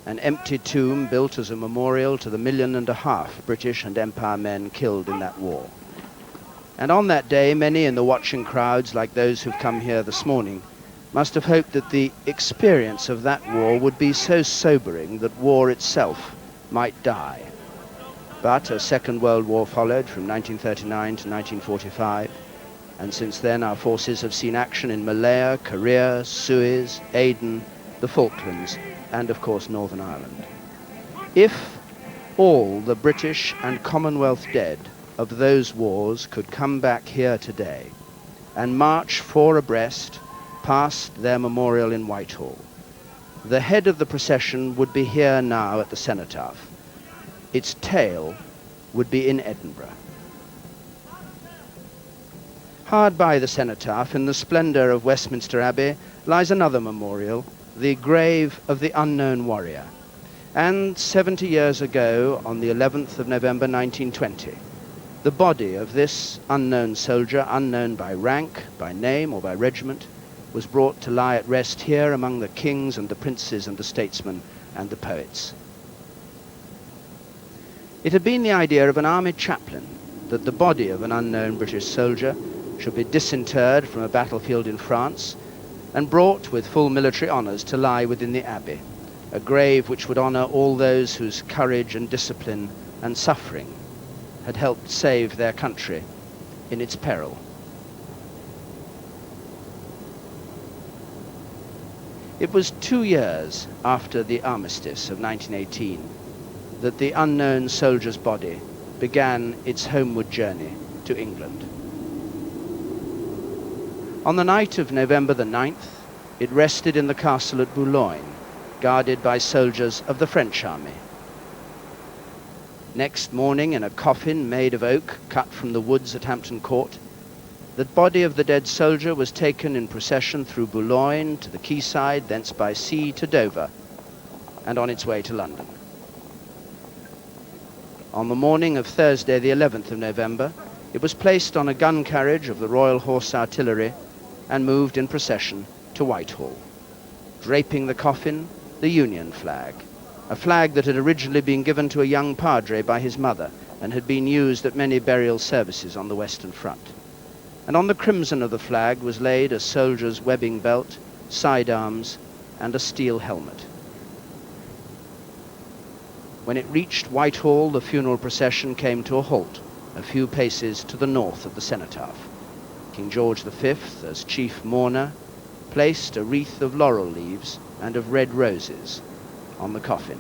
an empty tomb built as a memorial to the 1.5 million British and Empire men killed in that war. And on that day, many in the watching crowds, like those who've come here this morning, must have hoped that the experience of that war would be so sobering that war itself might die. But a Second World War followed from 1939 to 1945, and since then our forces have seen action in Malaya, Korea, Suez, Aden, the Falklands, and of course Northern Ireland. If all the British and Commonwealth dead of those wars could come back here today and march four abreast past their memorial in Whitehall, the head of the procession would be here now at the Cenotaph. Its tail would be in Edinburgh. Hard by the Cenotaph, in the splendour of Westminster Abbey, lies another memorial, the grave of the unknown warrior. And 70 years ago, on the 11th of November 1920, the body of this unknown soldier, unknown by rank, by name or by regiment, was brought to lie at rest here among the kings and the princes and the statesmen and the poets. It had been the idea of an army chaplain that the body of an unknown British soldier should be disinterred from a battlefield in France and brought with full military honours to lie within the abbey, a grave which would honour all those whose courage and discipline and suffering had helped save their country in its peril. It was 2 years after the armistice of 1918 that the unknown soldier's body began its homeward journey to England. On the night of November the 9th, it rested in the castle at Boulogne, guarded by soldiers of the French army. Next morning, in a coffin made of oak cut from the woods at Hampton Court, the body of the dead soldier was taken in procession through Boulogne to the quayside, thence by sea to Dover, and on its way to London. On the morning of Thursday, the 11th of November, it was placed on a gun carriage of the Royal Horse Artillery and moved in procession to Whitehall, draping the coffin the Union flag, a flag that had originally been given to a young padre by his mother and had been used at many burial services on the Western Front. And on the crimson of the flag was laid a soldier's webbing belt, sidearms, and a steel helmet. When it reached Whitehall, the funeral procession came to a halt a few paces to the north of the Cenotaph. King George V, as chief mourner, placed a wreath of laurel leaves and of red roses on the coffin.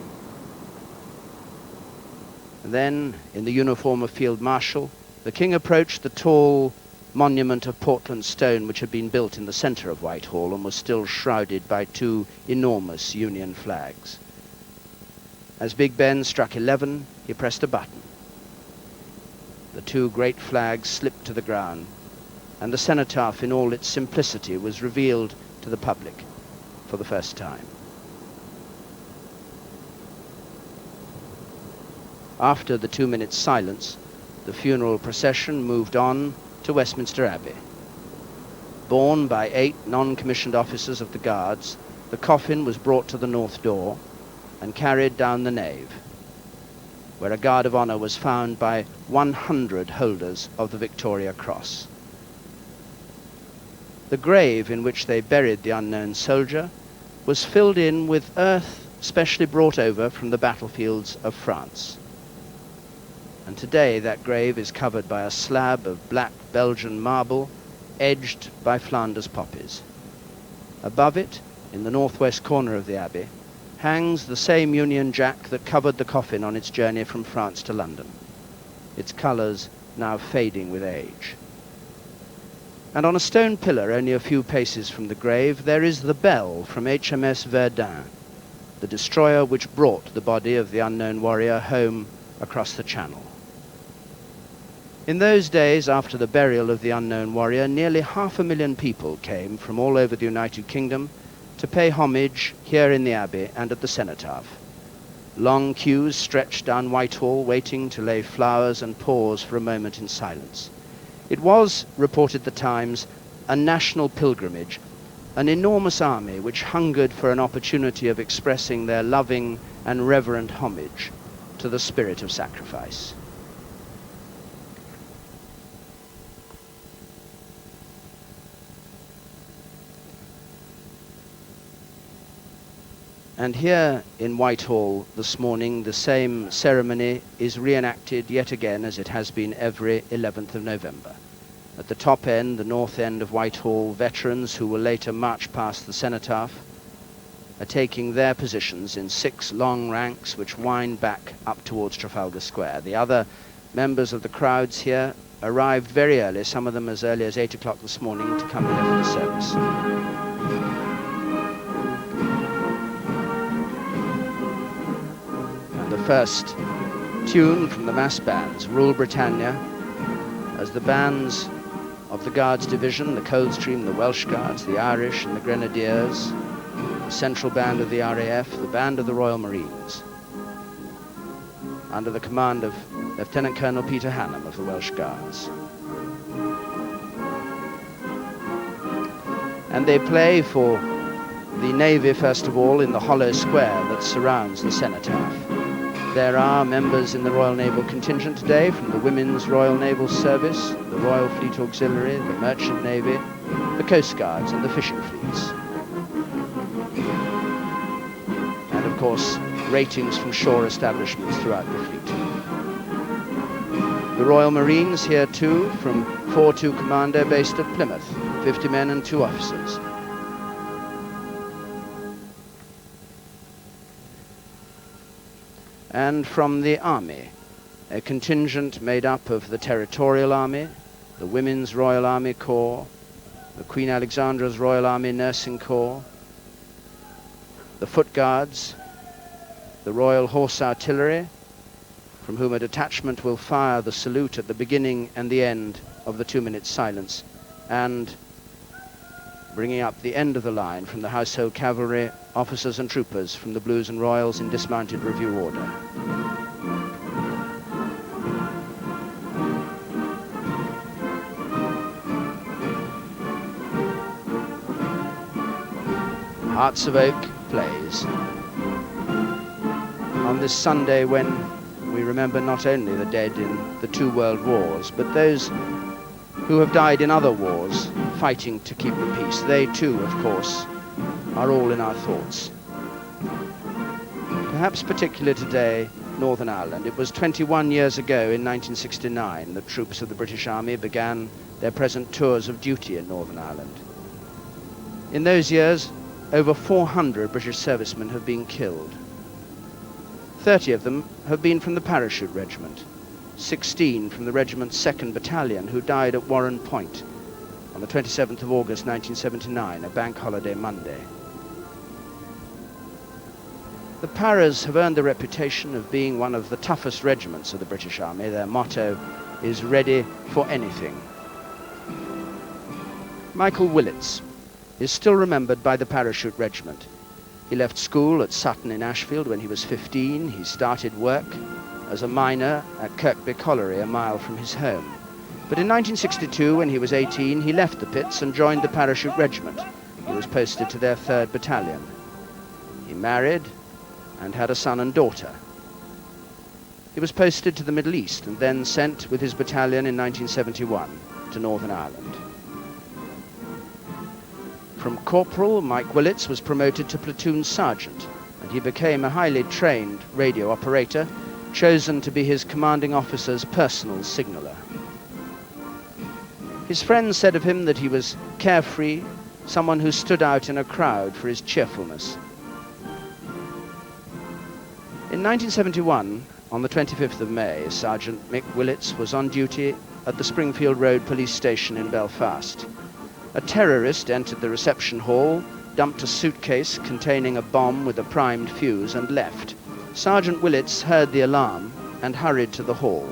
And then, in the uniform of Field Marshal, the King approached the tall monument of Portland stone which had been built in the centre of Whitehall and was still shrouded by two enormous Union flags. As Big Ben struck 11, he pressed a button. The two great flags slipped to the ground, and the Cenotaph in all its simplicity was revealed to the public for the first time. After the 2 minutes silence, the funeral procession moved on to Westminster Abbey. Borne by 8 non-commissioned officers of the Guards, the coffin was brought to the north door and carried down the nave, where a guard of honour was found by 100 holders of the Victoria Cross. The grave in which they buried the unknown soldier was filled in with earth specially brought over from the battlefields of France. And today that grave is covered by a slab of black Belgian marble edged by Flanders poppies. Above it, in the northwest corner of the abbey, hangs the same Union Jack that covered the coffin on its journey from France to London, its colours now fading with age. And on a stone pillar only a few paces from the grave, there is the bell from HMS Verdun, the destroyer which brought the body of the unknown warrior home across the Channel. In those days, after the burial of the unknown warrior, nearly 500,000 people came from all over the United Kingdom to pay homage here in the Abbey and at the Cenotaph. Long queues stretched down Whitehall, waiting to lay flowers and pause for a moment in silence. It was, reported the Times, a national pilgrimage, an enormous army which hungered for an opportunity of expressing their loving and reverent homage to the spirit of sacrifice. And here in Whitehall this morning, the same ceremony is reenacted yet again, as it has been every 11th of November. At the top end, the north end of Whitehall, veterans who will later march past the Cenotaph are taking their positions in 6 long ranks which wind back up towards Trafalgar Square. The other members of the crowds here arrived very early, some of them as early as 8 o'clock this morning, to come here for the service. And the first tune from the mass bands, Rule Britannia, as the bands of the Guards Division, the Coldstream, the Welsh Guards, the Irish and the Grenadiers, the Central Band of the RAF, the Band of the Royal Marines, under the command of Lieutenant Colonel Peter Hannam of the Welsh Guards. And they play for the Navy, first of all, in the hollow square that surrounds the Cenotaph. There are members in the Royal Naval Contingent today from the Women's Royal Naval Service, the Royal Fleet Auxiliary, the Merchant Navy, the Coast Guards and the fishing fleets. And of course, ratings from shore establishments throughout the fleet. The Royal Marines here too, from 4-2 Commando based at Plymouth, 50 men and 2 officers. And from the Army, a contingent made up of the Territorial Army, the Women's Royal Army Corps, the Queen Alexandra's Royal Army Nursing Corps, the Foot Guards, the Royal Horse Artillery, from whom a detachment will fire the salute at the beginning and the end of the 2-minute silence, and bringing up the end of the line from the Household Cavalry, officers and troopers from the Blues and Royals in dismounted review order. Hearts of Oak plays on this Sunday when we remember not only the dead in the 2 world wars, but those who have died in other wars fighting to keep the peace. They too, of course, are all in our thoughts. Perhaps particular today, Northern Ireland. It was 21 years ago in 1969 that troops of the British Army began their present tours of duty in Northern Ireland. In those years, over 400 British servicemen have been killed. 30 of them have been from the Parachute Regiment, 16 from the regiment's 2nd Battalion, who died at Warren Point on the 27th of August 1979, a bank holiday Monday. The Paras have earned the reputation of being one of the toughest regiments of the British Army. Their motto is ready for anything. Michael Willits is still remembered by the Parachute Regiment. He left school at Sutton in Ashfield when he was 15. He started work as a miner at Kirkby Colliery, a mile from his home. But in 1962, when he was 18, he left the pits and joined the Parachute Regiment. He was posted to their 3rd Battalion. He married and had a son and daughter. He was posted to the Middle East and then sent with his battalion in 1971 to Northern Ireland. From corporal, Mike Willits was promoted to platoon sergeant, and he became a highly trained radio operator, chosen to be his commanding officer's personal signaller. His friends said of him that he was carefree, someone who stood out in a crowd for his cheerfulness. In 1971, on the 25th of May, Sergeant Mick Willits was on duty at the Springfield Road Police Station in Belfast. A terrorist entered the reception hall, dumped a suitcase containing a bomb with a primed fuse and left. Sergeant Willits heard the alarm and hurried to the hall.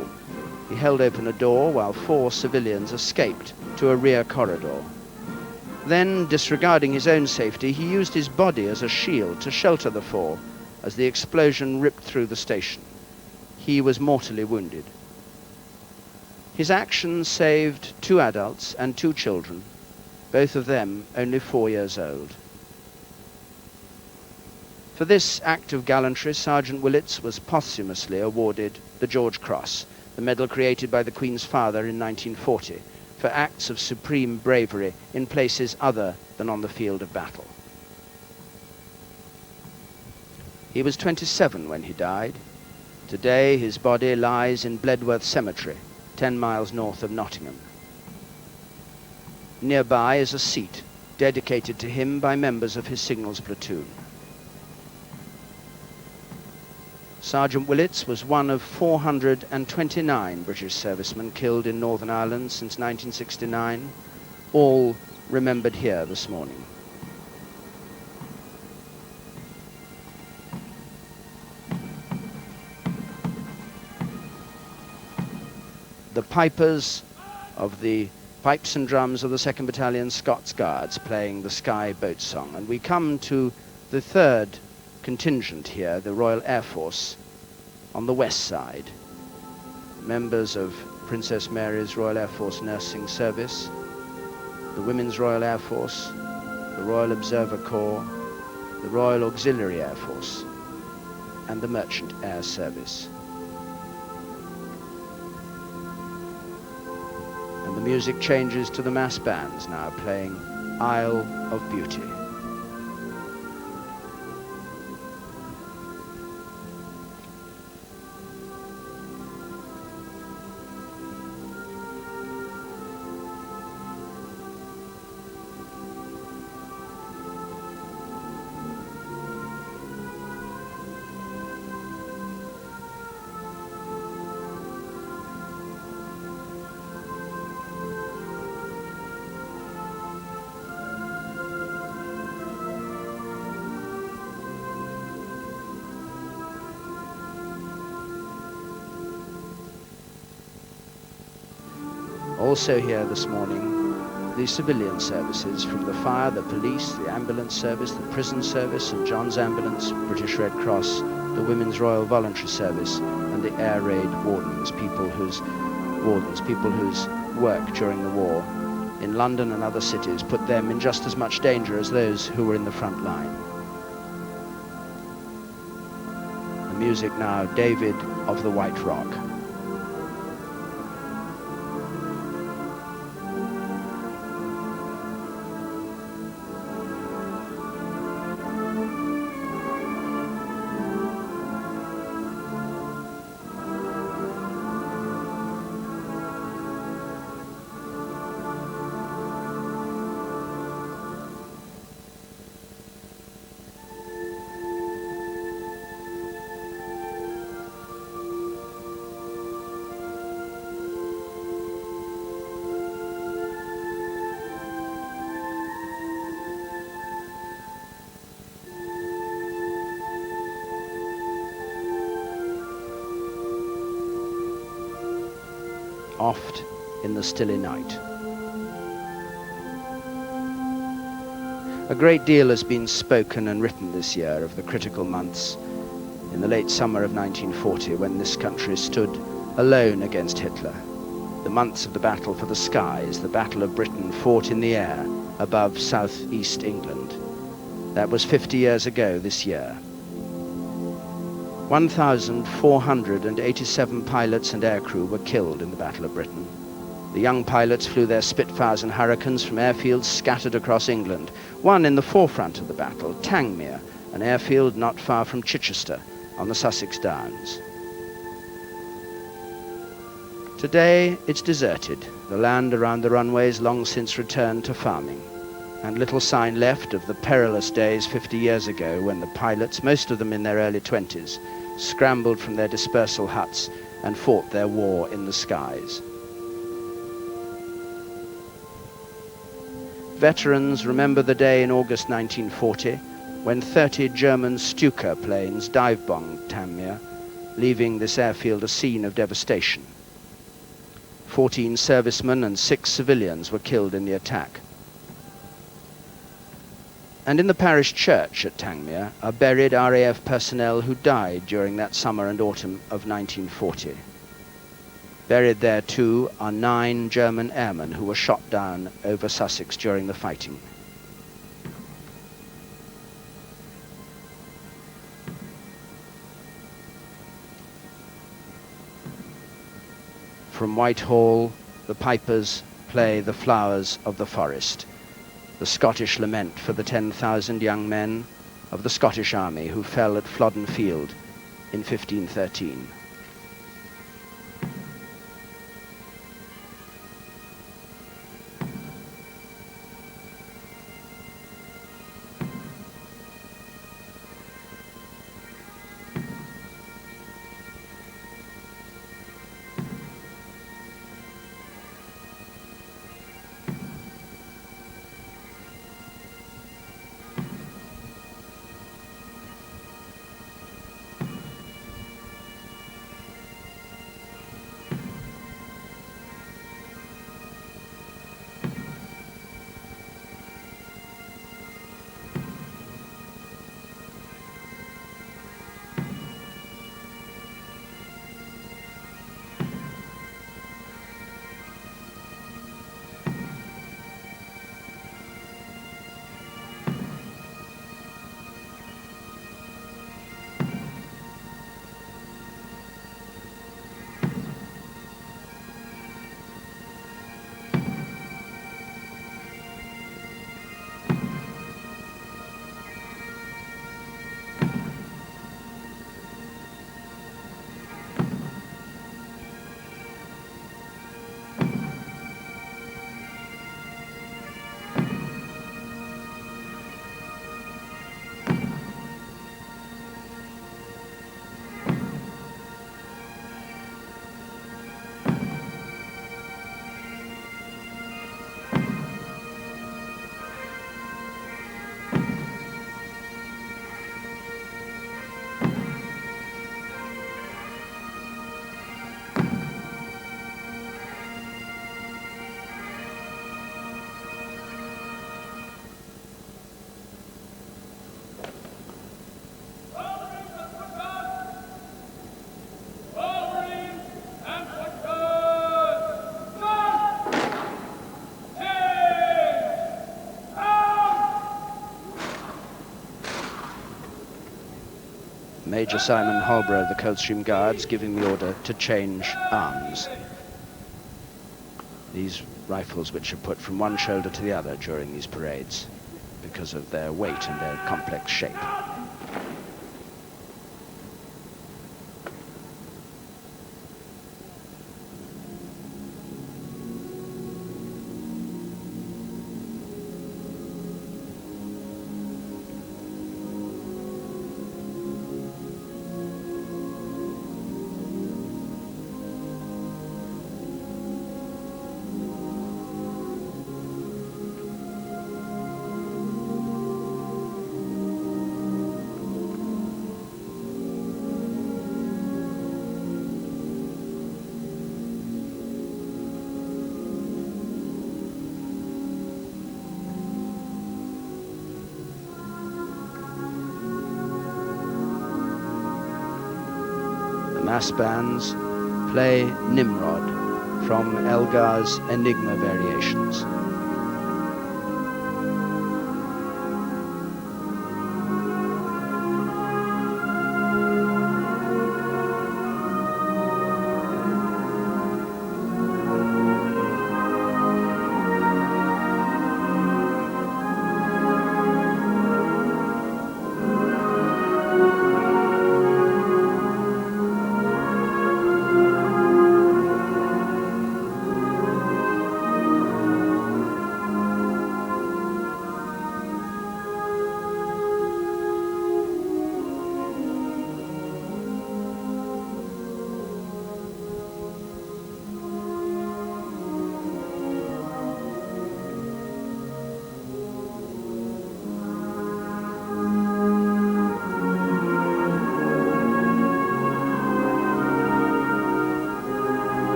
He held open a door while 4 civilians escaped to a rear corridor. Then, disregarding his own safety, he used his body as a shield to shelter the 4 as the explosion ripped through the station. He was mortally wounded. His actions saved 2 adults and 2 children, both of them only 4 years old. For this act of gallantry, Sergeant Willits was posthumously awarded the George Cross, the medal created by the Queen's father in 1940, for acts of supreme bravery in places other than on the field of battle. He was 27 when he died. Today his body lies in Bledworth Cemetery, 10 miles north of Nottingham. Nearby is a seat dedicated to him by members of his signals platoon. Sergeant Willits was one of 429 British servicemen killed in Northern Ireland since 1969, all remembered here this morning. The pipers of the pipes and drums of the 2nd Battalion Scots Guards playing the Skye Boat Song, and we come to the 3rd contingent here, the Royal Air Force, on the west side. Members of Princess Mary's Royal Air Force Nursing Service, the Women's Royal Air Force, the Royal Observer Corps, the Royal Auxiliary Air Force, and the Merchant Air Service. And the music changes to the mass bands now playing Isle of Beauty. Also here this morning, the civilian services from the fire, the police, the ambulance service, the prison service, St John's Ambulance, British Red Cross, the Women's Royal Voluntary Service, and the air raid wardens, people whose work during the war in London and other cities put them in just as much danger as those who were in the front line. The music now, David of the White Rock. Oft in the stilly night. A great deal has been spoken and written this year of the critical months in the late summer of 1940 when this country stood alone against Hitler. The months of the battle for the skies, the Battle of Britain fought in the air above southeast England. That was 50 years ago this year. 1,487 pilots and aircrew were killed in the Battle of Britain. The young pilots flew their Spitfires and Hurricanes from airfields scattered across England. One in the forefront of the battle, Tangmere, an airfield not far from Chichester on the Sussex Downs. Today it's deserted. The land around the runways long since returned to farming, and little sign left of the perilous days 50 years ago when the pilots, most of them in their early 20s, scrambled from their dispersal huts and fought their war in the skies. Veterans remember the day in August 1940 when 30 German Stuka planes dive-bombed Tangmere, leaving this airfield a scene of devastation. 14 servicemen and 6 civilians were killed in the attack. And in the parish church at Tangmere are buried RAF personnel who died during that summer and autumn of 1940. Buried there too are 9 German airmen who were shot down over Sussex during the fighting. From Whitehall, the pipers play the Flowers of the Forest, the Scottish lament for the 10,000 young men of the Scottish Army who fell at Flodden Field in 1513. Major Simon Holborough of the Coldstream Guards giving the order to change arms. These rifles which are put from one shoulder to the other during these parades because of their weight and their complex shape. Mass bands play Nimrod from Elgar's Enigma Variations.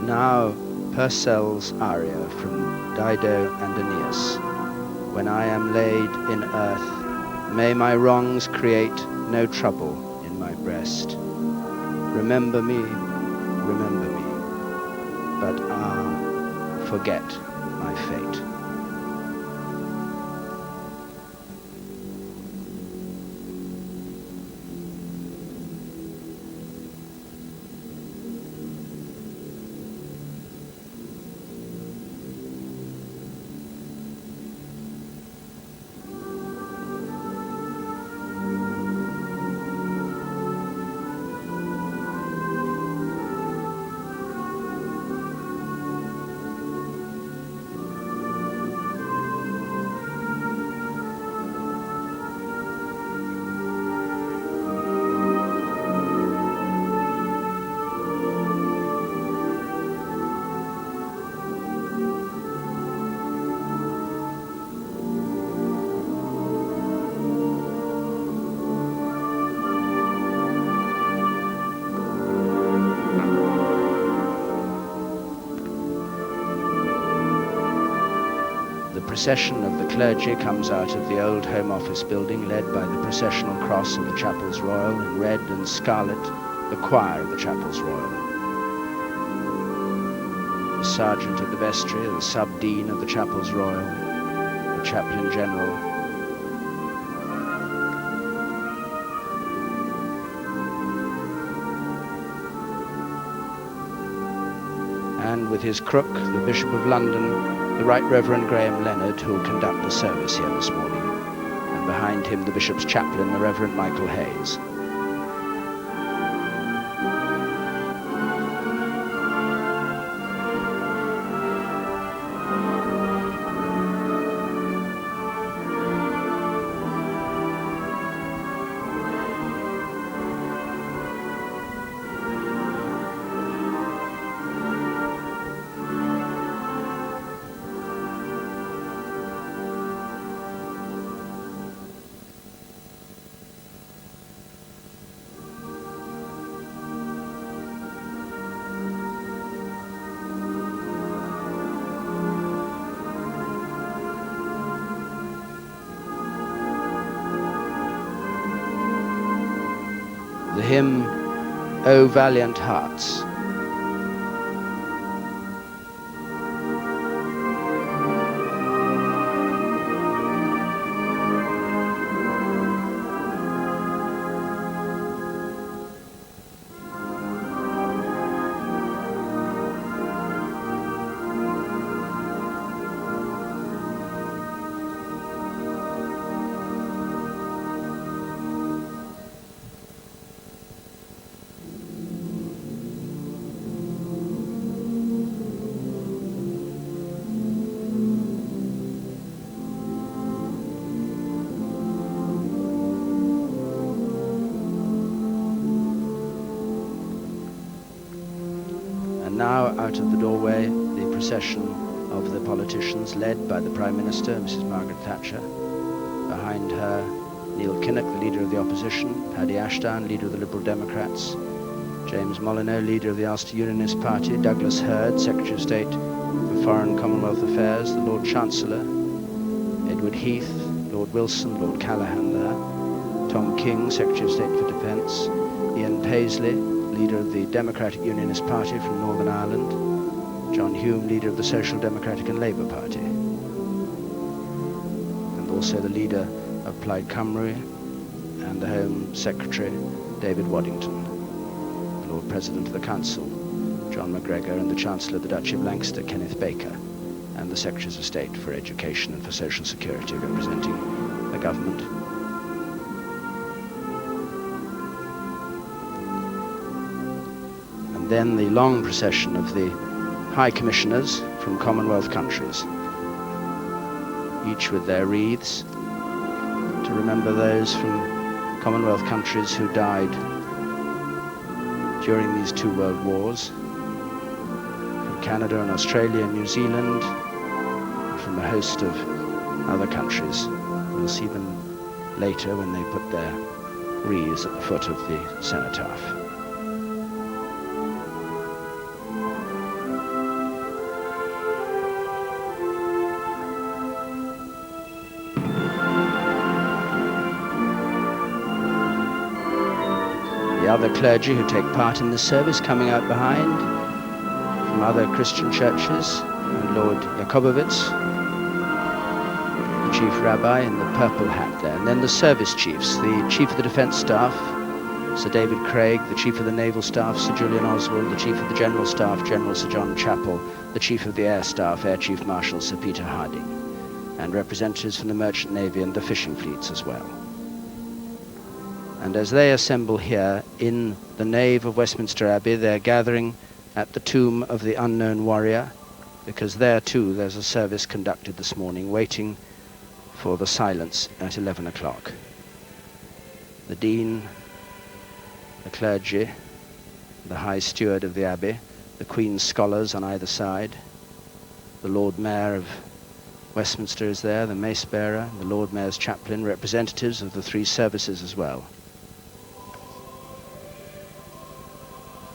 Now Purcell's aria from Dido and Aeneas. When I am laid in earth, may my wrongs create no trouble in my breast. Remember me, but forget my fate. The procession of the clergy comes out of the old Home Office building, led by the processional cross of the Chapels Royal, in red and scarlet, the choir of the Chapels Royal. The sergeant of the vestry, the sub-dean of the Chapels Royal, the chaplain general, and with his crook, the Bishop of London, the Right Reverend Graham Leonard, who will conduct the service here this morning, and behind him the Bishop's chaplain, the Reverend Michael Hayes. The hymn, O Valiant Hearts. Now, out of the doorway, the procession of the politicians, led by the Prime Minister, Mrs. Margaret Thatcher. Behind her, Neil Kinnock, the Leader of the Opposition, Paddy Ashdown, Leader of the Liberal Democrats, James Molyneux, Leader of the Ulster Unionist Party, Douglas Hurd, Secretary of State for Foreign Commonwealth Affairs, the Lord Chancellor, Edward Heath, Lord Wilson, Lord Callaghan there, Tom King, Secretary of State for Defence, Ian Paisley, Leader of the Democratic Unionist Party from Northern Ireland, John Hume, Leader of the Social Democratic and Labour Party, and also the Leader of Plaid Cymru and the Home Secretary, David Waddington, the Lord President of the Council, John McGregor, and the Chancellor of the Duchy of Lancaster, Kenneth Baker, and the Secretaries of State for Education and for Social Security, representing the government. And then the long procession of the High Commissioners from Commonwealth countries, each with their wreaths, to remember those from Commonwealth countries who died during these two world wars, from Canada and Australia and New Zealand, and from a host of other countries. We'll see them later when they put their wreaths at the foot of the cenotaph. The other clergy who take part in this service coming out behind from other Christian churches, and Lord Jakobowitz, the chief rabbi in the purple hat there, and then the service chiefs, the chief of the defence staff, Sir David Craig, the chief of the naval staff, Sir Julian Oswald, the chief of the general staff, General Sir John Chappell, the chief of the air staff, Air Chief Marshal Sir Peter Harding, and representatives from the merchant navy and the fishing fleets as well. And as they assemble here in the nave of Westminster Abbey, they're gathering at the tomb of the unknown warrior, because there too there's a service conducted this morning waiting for the silence at 11 o'clock. The Dean, the clergy, the High Steward of the Abbey, the Queen's scholars on either side, the Lord Mayor of Westminster is there, the Mace Bearer, the Lord Mayor's chaplain, representatives of the three services as well.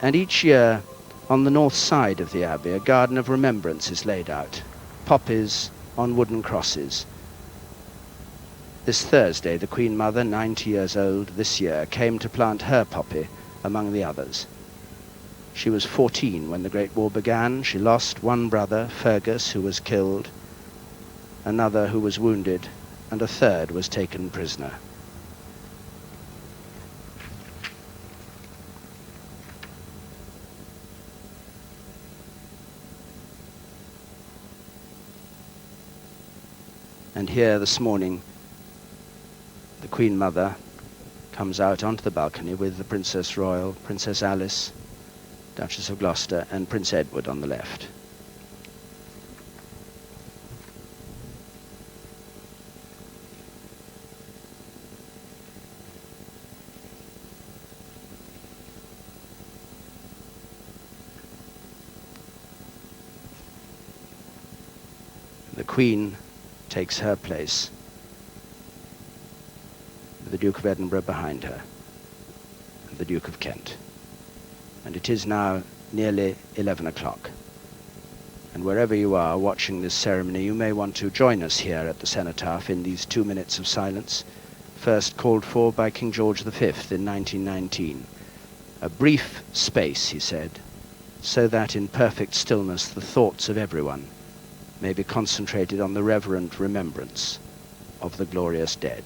And each year on the north side of the Abbey, a garden of remembrance is laid out, poppies on wooden crosses. This Thursday, the Queen Mother, 90 years old this year, came to plant her poppy among the others. She was 14 when the Great War began. She lost one brother, Fergus, who was killed, another who was wounded, and a third was taken prisoner. And here this morning, the Queen Mother comes out onto the balcony with the Princess Royal, Princess Alice, Duchess of Gloucester, and Prince Edward on the left. The Queen takes her place, with the Duke of Edinburgh behind her, and the Duke of Kent. And it is now nearly 11 o'clock. And wherever you are watching this ceremony, you may want to join us here at the Cenotaph in these 2 minutes of silence, first called for by King George V in 1919. A brief space, he said, so that in perfect stillness the thoughts of everyone may be concentrated on the reverent remembrance of the glorious dead.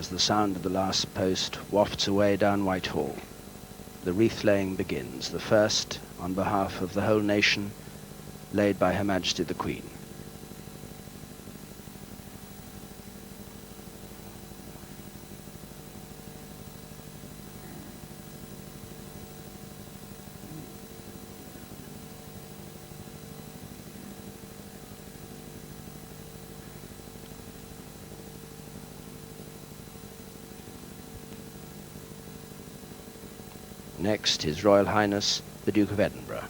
as the sound of the last post wafts away down Whitehall. The wreath-laying begins, the first, on behalf of the whole nation, laid by Her Majesty the Queen. Next, His Royal Highness, the Duke of Edinburgh.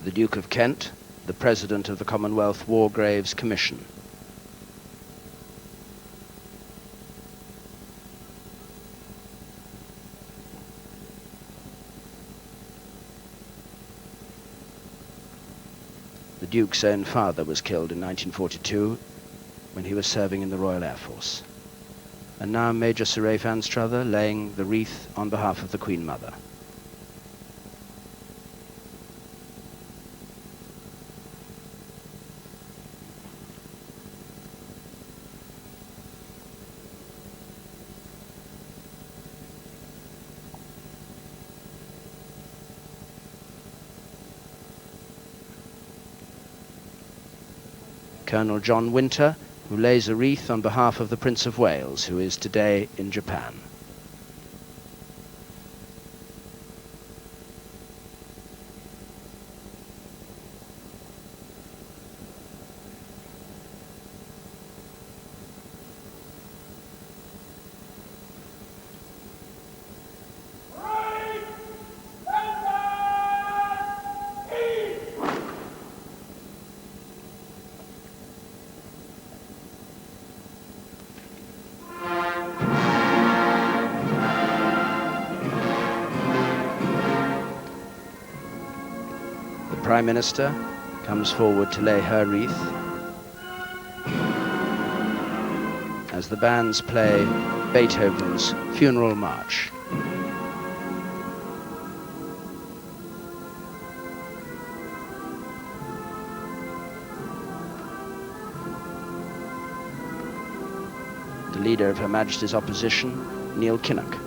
The Duke of Kent, the President of the Commonwealth War Graves Commission. The Duke's own father was killed in 1942 when he was serving in the Royal Air Force. And now Major Sir Ralph Anstruther laying the wreath on behalf of the Queen Mother. Colonel John Winter, who lays a wreath on behalf of the Prince of Wales, who is today in Japan. The Prime Minister comes forward to lay her wreath as the bands play Beethoven's Funeral March. The leader of Her Majesty's opposition, Neil Kinnock.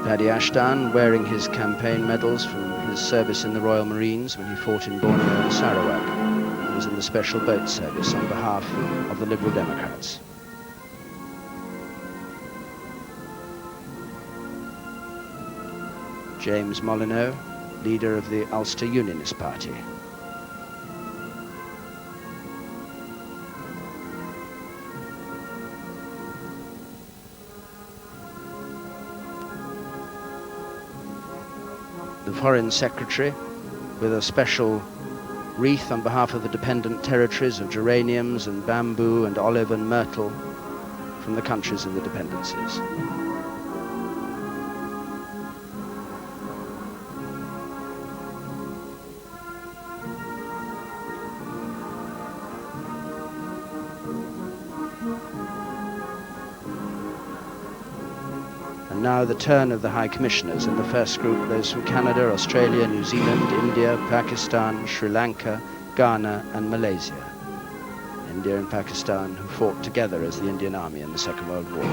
Paddy Ashdown, wearing his campaign medals from his service in the Royal Marines when he fought in Borneo and Sarawak, and was in the Special Boat Service on behalf of the Liberal Democrats. James Molyneux, leader of the Ulster Unionist Party. The Foreign Secretary, with a special wreath on behalf of the dependent territories of geraniums and bamboo and olive and myrtle from the countries of the dependencies. And now the turn of the High Commissioners. In the first group, those from Canada, Australia, New Zealand, India, Pakistan, Sri Lanka, Ghana and Malaysia. India and Pakistan, who fought together as the Indian Army in the Second World War.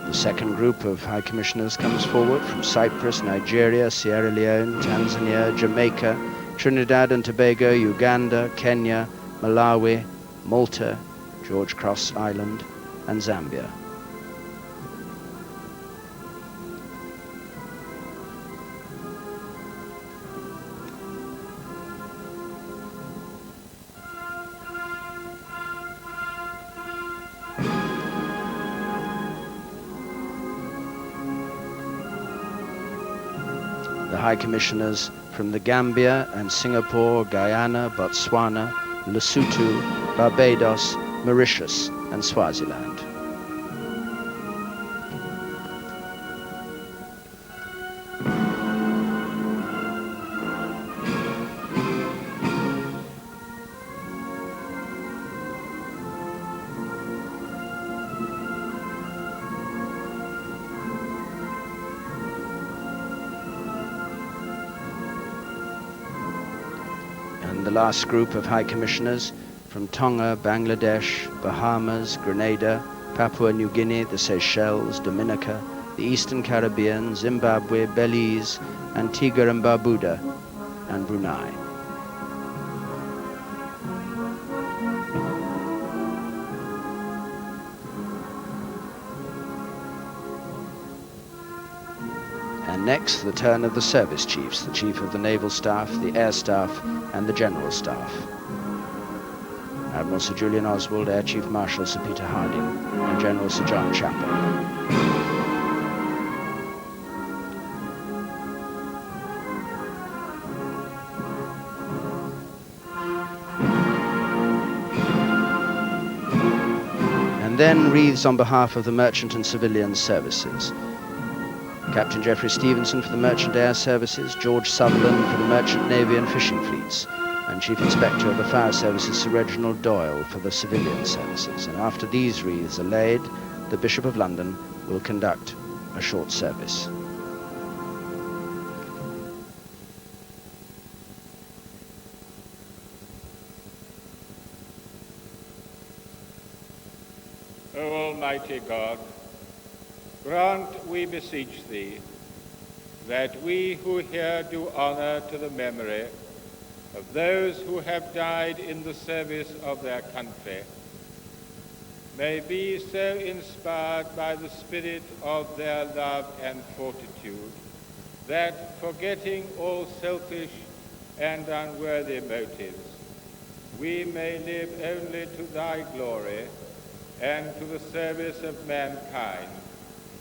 The second group of High Commissioners comes forward from Cyprus, Nigeria, Sierra Leone, Tanzania, Jamaica, Trinidad and Tobago, Uganda, Kenya, Malawi, Malta, George Cross Island, and Zambia. the High Commissioners from the Gambia and Singapore, Guyana, Botswana, Lesotho, Barbados, Mauritius and Swaziland. And the last group of High Commissioners from Tonga, Bangladesh, Bahamas, Grenada, Papua New Guinea, the Seychelles, Dominica, the Eastern Caribbean, Zimbabwe, Belize, Antigua and Barbuda, and Brunei. And next, the turn of the service chiefs, the Chief of the Naval Staff, the Air Staff, and the General Staff. Admiral Sir Julian Oswald, Air Chief Marshal Sir Peter Harding, and General Sir John Chapel. And then wreaths on behalf of the merchant and civilian services. Captain Geoffrey Stevenson for the Merchant Air Services, George Sutherland for the Merchant Navy and Fishing Fleets, and Chief Inspector of the Fire Services Sir Reginald Doyle for the Civilian Services. And after these wreaths are laid, the Bishop of London will conduct a short service. O Almighty God, grant, we beseech thee, that we who here do honor to the memory of those who have died in the service of their country may be so inspired by the spirit of their love and fortitude that, forgetting all selfish and unworthy motives, we may live only to thy glory and to the service of mankind,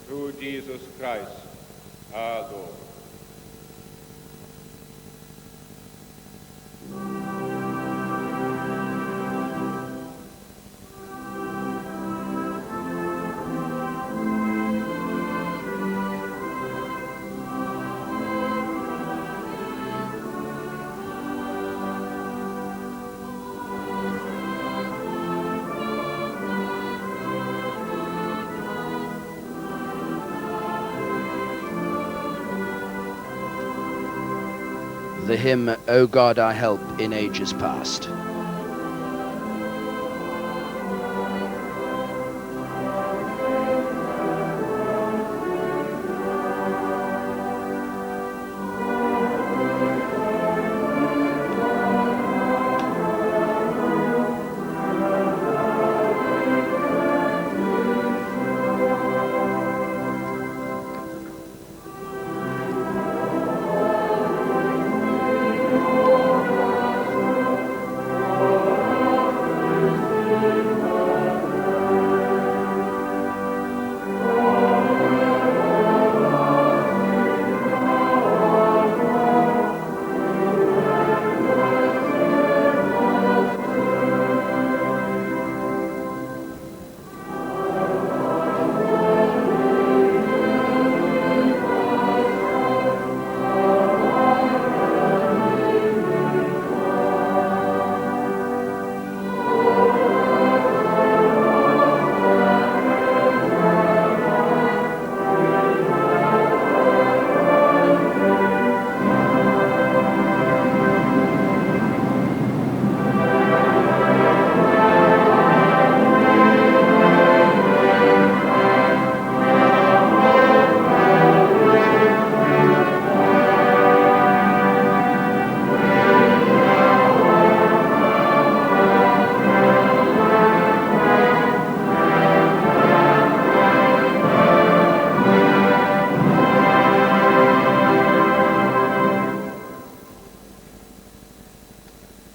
through Jesus Christ, our Lord. The hymn, O God our help in ages past.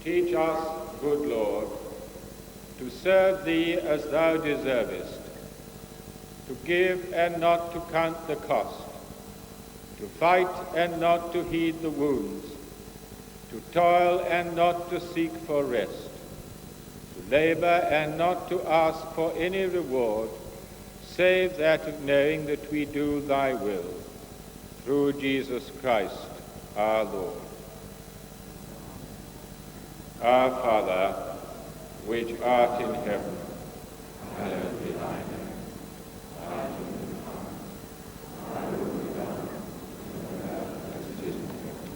Teach us, good Lord, to serve thee as thou deservest, to give and not to count the cost, to fight and not to heed the wounds, to toil and not to seek for rest, to labor and not to ask for any reward, save that of knowing that we do thy will, through Jesus Christ our Lord. Our Father, which art in heaven, hallowed be thy name. Thy kingdom come, thy will be done, on earth as it is in heaven.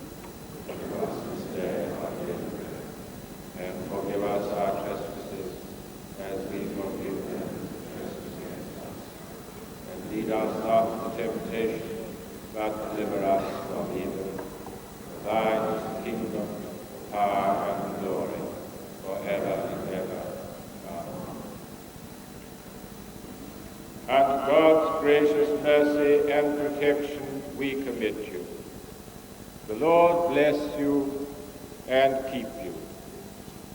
Give us this day our daily bread, and forgive us our trespasses, as we forgive them who trespass against us. And lead us not into temptation, but deliver us from evil. For thine is the kingdom, the power, and the glory, forever and ever. Amen. Unto God's gracious mercy and protection we commit you. The Lord bless you and keep you.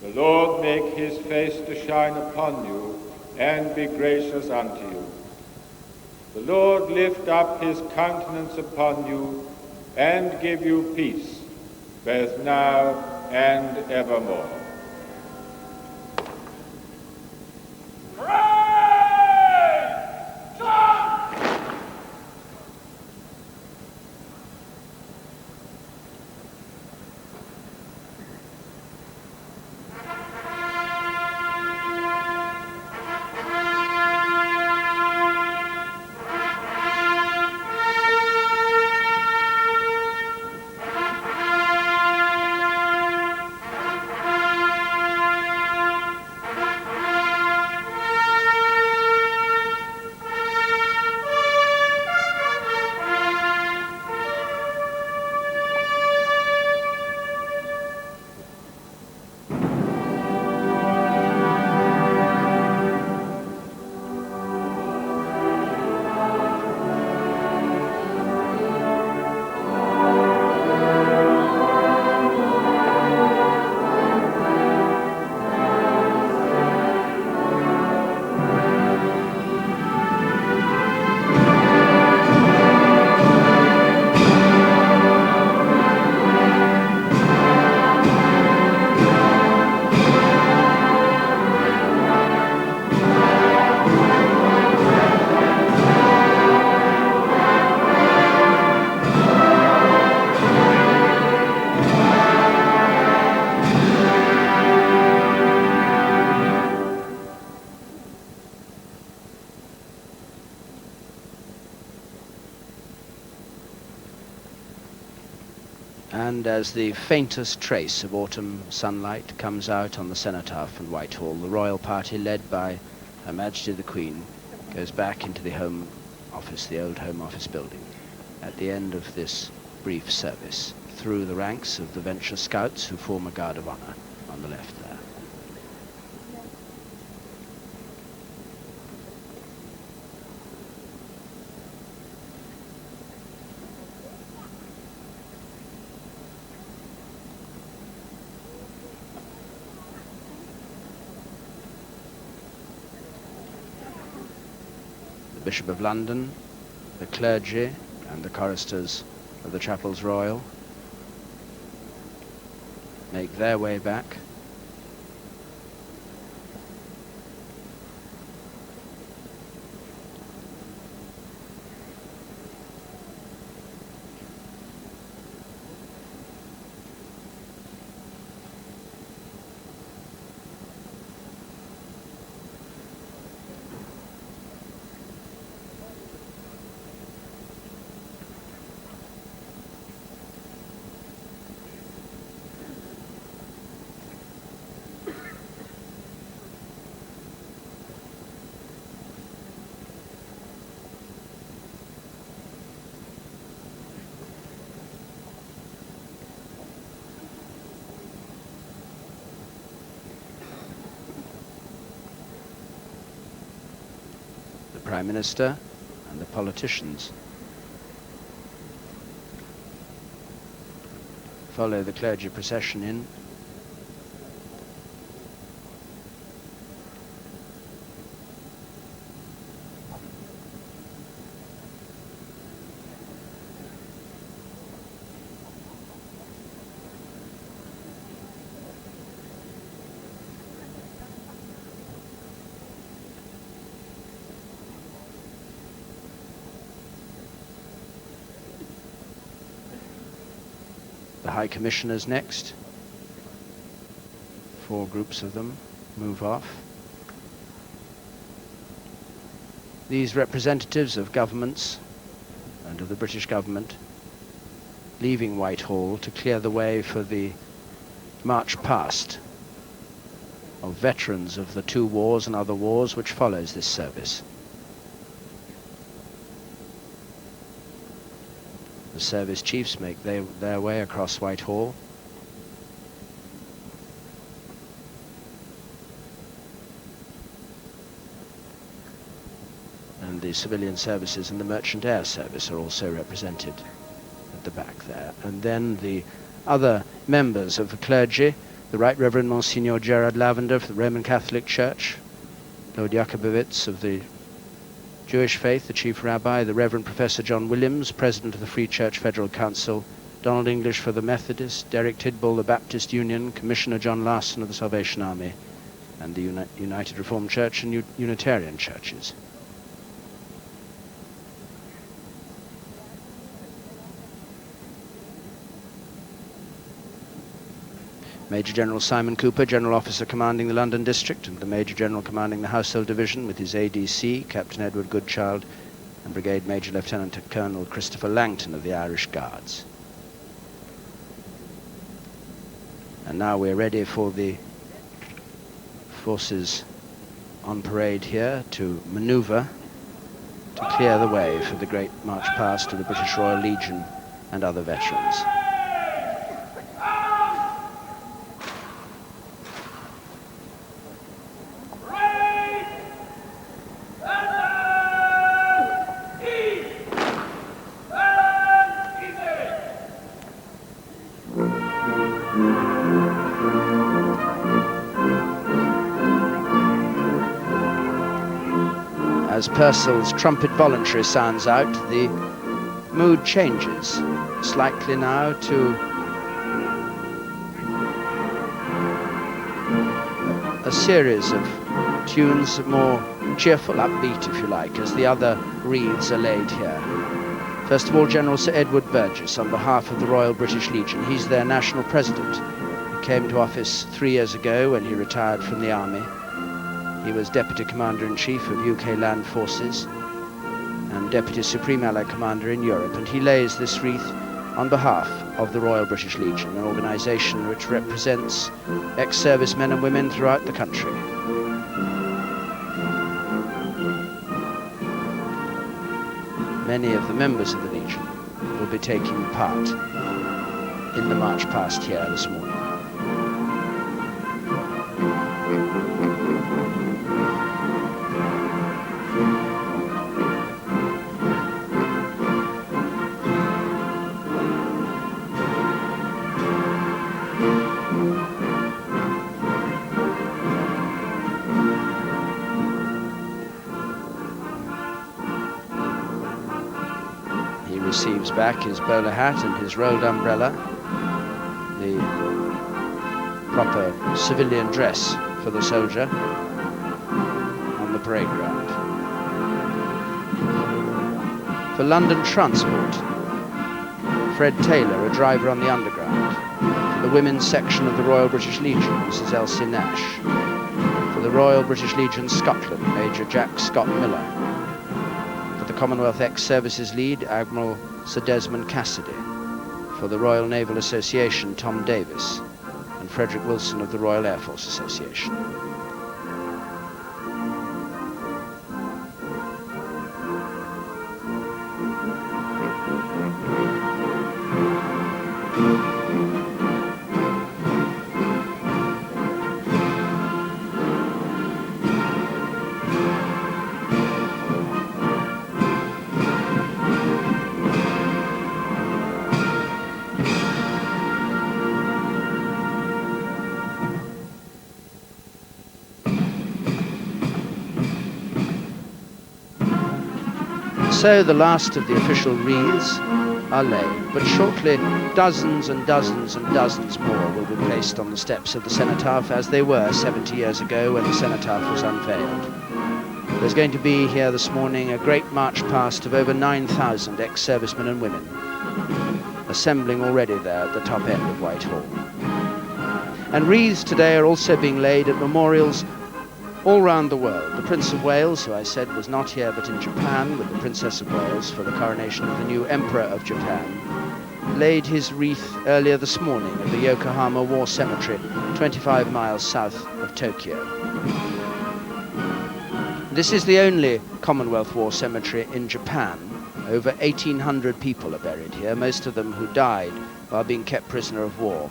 The Lord make his face to shine upon you and be gracious unto you. The Lord lift up his countenance upon you and give you peace, both now and evermore. And as the faintest trace of autumn sunlight comes out on the Cenotaph and Whitehall, the royal party, led by Her Majesty the Queen, goes back into the Home Office, the old Home Office building, at the end of this brief service, through the ranks of the Venture Scouts who form a guard of honor on the left there. Bishop of London, the clergy and the choristers of the Chapels Royal make their way back. Prime Minister and the politicians follow the clergy procession in. The High Commissioners next. 4 groups of them move off. These representatives of governments and of the British government leaving Whitehall to clear the way for the march past of veterans of the 2 wars and other wars which follows this service. The service chiefs make their way across Whitehall. And the civilian services and the merchant air service are also represented at the back there. And then the other members of the clergy, the Right Reverend Monsignor Gerard Lavender of the Roman Catholic Church, Lord Jakobowitz of the Jewish faith, the Chief Rabbi, the Reverend Professor John Williams, President of the Free Church Federal Council, Donald English for the Methodist, Derek Tidball, the Baptist Union, Commissioner John Larson of the Salvation Army, and the United Reformed Church and Unitarian churches. Major General Simon Cooper, General Officer commanding the London District, and the Major General commanding the Household Division with his ADC, Captain Edward Goodchild, and Brigade Major Lieutenant Colonel Christopher Langton of the Irish Guards. And now we're ready for the forces on parade here to manoeuvre to clear the way for the great march past of the British Royal Legion and other veterans. As Purcell's trumpet voluntary sounds out, the mood changes slightly now to a series of tunes, more cheerful, upbeat, if you like, as the other wreaths are laid here. First of all, General Sir Edward Burgess, on behalf of the Royal British Legion. He's their national president. He came to office 3 years ago when he retired from the army. He was Deputy Commander-in-Chief of UK Land Forces and Deputy Supreme Allied Commander in Europe, and he lays this wreath on behalf of the Royal British Legion, an organisation which represents ex-servicemen and women throughout the country. Many of the members of the Legion will be taking part in the march past here this morning. Receives back his bowler hat and his rolled umbrella, the proper civilian dress for the soldier on the parade ground. For London Transport, Fred Taylor, a driver on the Underground. For the women's section of the Royal British Legion, Mrs. Elsie Nash. For the Royal British Legion Scotland, Major Jack Scott Miller. Commonwealth Ex-Services Lead, Admiral Sir Desmond Cassidy. For the Royal Naval Association, Tom Davis, and Frederick Wilson of the Royal Air Force Association. So the last of the official wreaths are laid, but shortly dozens and dozens and dozens more will be placed on the steps of the Cenotaph, as they were 70 years ago when the Cenotaph was unveiled. There's going to be here this morning a great march past of over 9,000 ex-servicemen and women, a assembling already there at the top end of Whitehall. And wreaths today are also being laid at memorials all round the world. The Prince of Wales, who I said was not here but in Japan with the Princess of Wales for the coronation of the new Emperor of Japan, laid his wreath earlier this morning at the Yokohama War Cemetery, 25 miles south of Tokyo. This is the only Commonwealth War Cemetery in Japan. Over 1,800 people are buried here, most of them who died while being kept prisoner of war.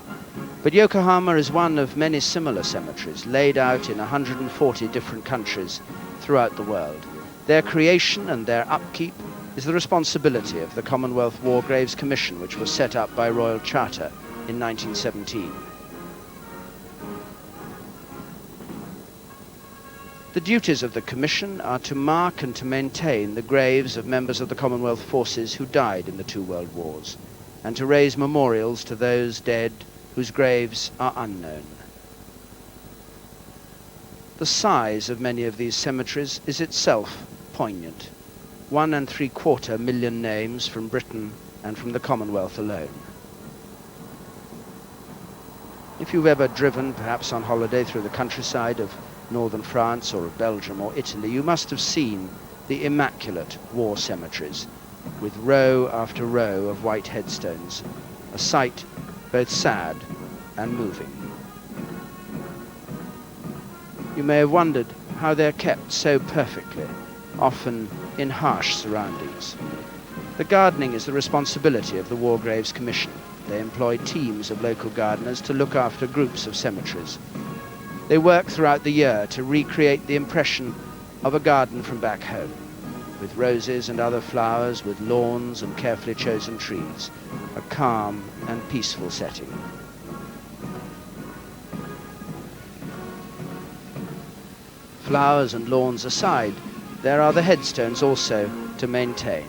But Yokohama is one of many similar cemeteries laid out in 140 different countries throughout the world. Their creation and their upkeep is the responsibility of the Commonwealth War Graves Commission, which was set up by Royal Charter in 1917. The duties of the Commission are to mark and to maintain the graves of members of the Commonwealth forces who died in the two world wars, and to raise memorials to those dead whose graves are unknown. The size of many of these cemeteries is itself poignant. 1.75 million names from Britain and from the Commonwealth alone. If you've ever driven, perhaps on holiday, through the countryside of northern France or of Belgium or Italy, you must have seen the immaculate war cemeteries with row after row of white headstones, a sight both sad and moving. You may have wondered how they're kept so perfectly, often in harsh surroundings. The gardening is the responsibility of the War Graves Commission. They employ teams of local gardeners to look after groups of cemeteries. They work throughout the year to recreate the impression of a garden from back home, with roses and other flowers, with lawns and carefully chosen trees, a calm and peaceful setting. Flowers and lawns aside, there are the headstones also to maintain,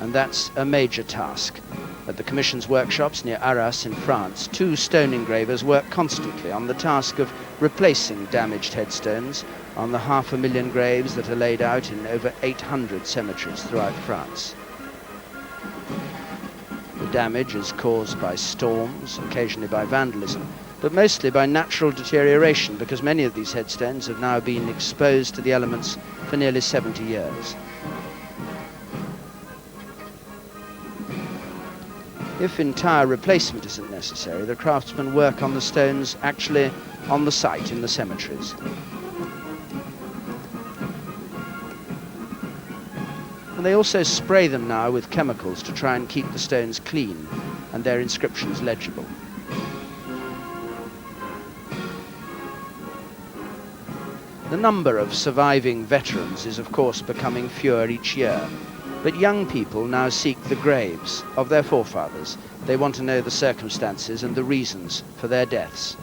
and that's a major task. At the Commission's workshops near Arras in France, 2 stone engravers work constantly on the task of replacing damaged headstones on the 500,000 graves that are laid out in over 800 cemeteries throughout France. The damage is caused by storms, occasionally by vandalism, but mostly by natural deterioration, because many of these headstones have now been exposed to the elements for nearly 70 years. If entire replacement isn't necessary, the craftsmen work on the stones actually on the site in the cemeteries. And they also spray them now with chemicals to try and keep the stones clean and their inscriptions legible. The number of surviving veterans is of course becoming fewer each year. But young people now seek the graves of their forefathers. They want to know the circumstances and the reasons for their deaths.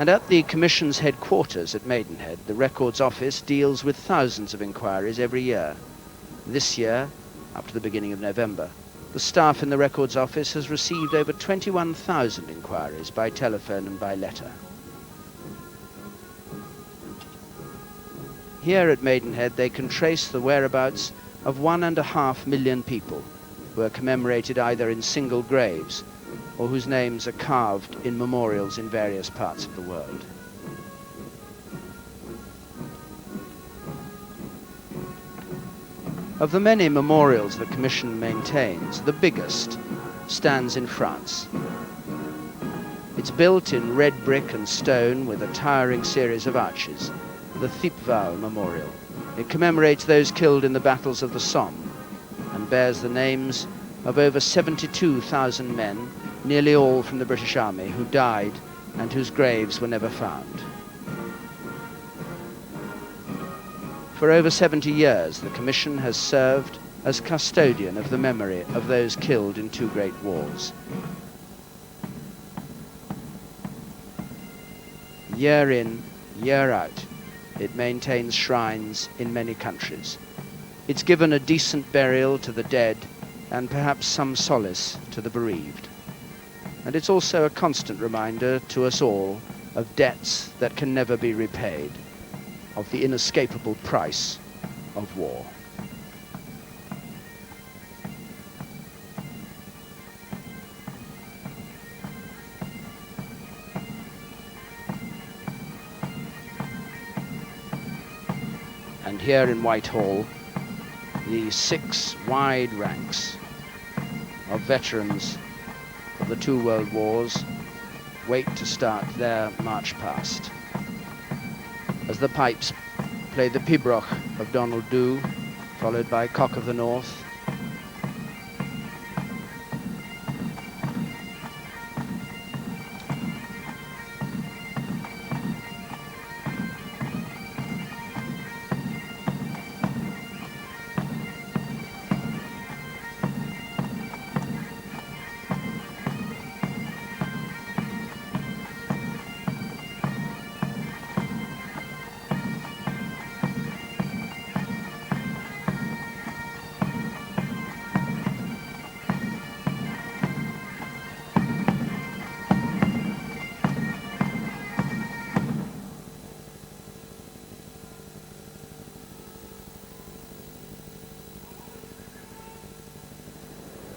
And at the Commission's headquarters at Maidenhead, the Records Office deals with thousands of inquiries every year. This year, up to the beginning of November, the staff in the Records Office has received over 21,000 inquiries by telephone and by letter. Here at Maidenhead, they can trace the whereabouts of 1.5 million people who are commemorated either in single graves or whose names are carved in memorials in various parts of the world. Of the many memorials the Commission maintains, the biggest stands in France. It's built in red brick and stone with a towering series of arches, the Thiepval Memorial. It commemorates those killed in the battles of the Somme and bears the names of over 72,000 men, nearly all from the British Army, who died and whose graves were never found. For over 70 years, the Commission has served as custodian of the memory of those killed in 2 great wars. Year in, year out, it maintains shrines in many countries. It's given a decent burial to the dead and perhaps some solace to the bereaved. And it's also a constant reminder to us all of debts that can never be repaid, of the inescapable price of war. here in Whitehall, the 6 wide ranks of veterans of the 2 world wars wait to start their march past. As the pipes play the Pibroch of Donald Dhu, followed by Cock of the North,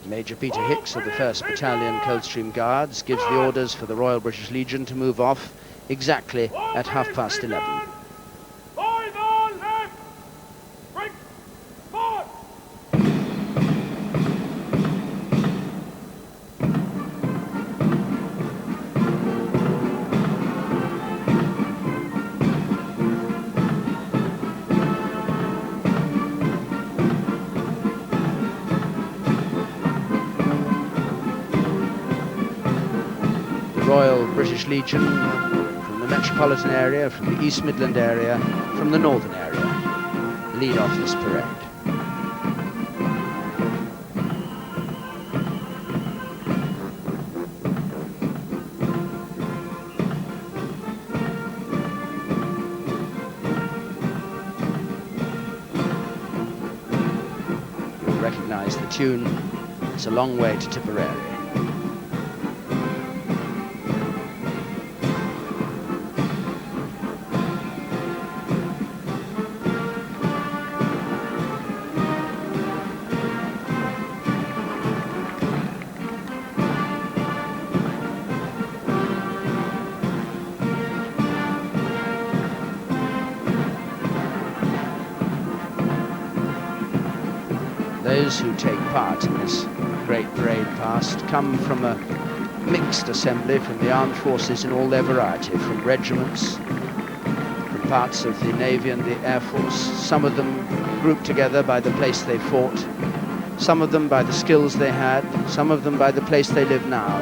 Major Peter Hicks of the 1st Battalion Coldstream Guards gives the orders for the Royal British Legion to move off exactly at 11:30. Royal British Legion from the metropolitan area, from the East Midland area, from the northern area, lead off this parade. You'll recognise the tune. It's a long way to Tipperary. Those who take part in this great parade past come from a mixed assembly from the armed forces in all their variety, from regiments, from parts of the Navy and the Air Force, some of them grouped together by the place they fought, some of them by the skills they had, some of them by the place they live now,